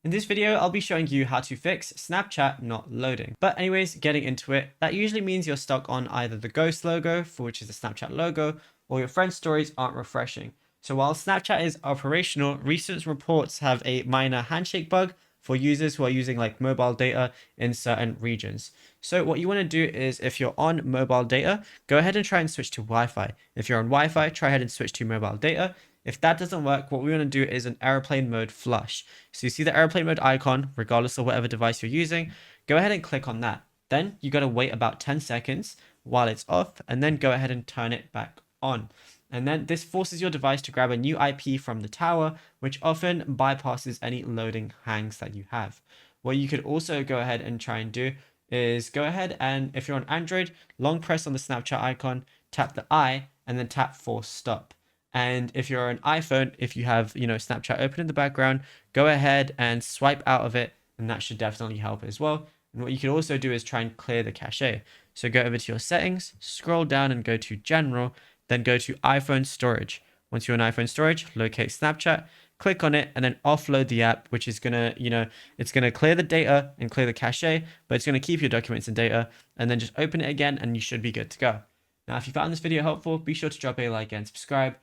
In this video, I'll be showing you how to fix Snapchat not loading. But anyways, getting into it, that usually means you're stuck on either the Ghost logo, for which is the Snapchat logo, or your friend's stories aren't refreshing. So while Snapchat is operational, recent reports have a minor handshake bug for users who are using like mobile data in certain regions. So what you want to do is, if you're on mobile data, go ahead and try and switch to Wi-Fi. If you're on Wi-Fi, try ahead and switch to mobile data. If that doesn't work, what we want to do is an airplane mode flush. So you see the airplane mode icon, regardless of whatever device you're using, go ahead and click on that. Then you got to wait about 10 seconds while it's off, and then go ahead and turn it back on. And then this forces your device to grab a new IP from the tower, which often bypasses any loading hangs that you have. What you could also go ahead and try and do is go ahead and, if you're on Android, long press on the Snapchat icon, tap the I, and then tap force stop. And if you're an iPhone, if you have, Snapchat open in the background, go ahead and swipe out of it, and that should definitely help as well. And what you can also do is try and clear the cache. So go over to your settings, scroll down and go to general, then go to iPhone storage. Once you're in iPhone storage, locate Snapchat, click on it, and then offload the app, which is gonna, it's gonna clear the data and clear the cache, but it's gonna keep your documents and data, and then just open it again, and you should be good to go. Now, if you found this video helpful, be sure to drop a like and subscribe.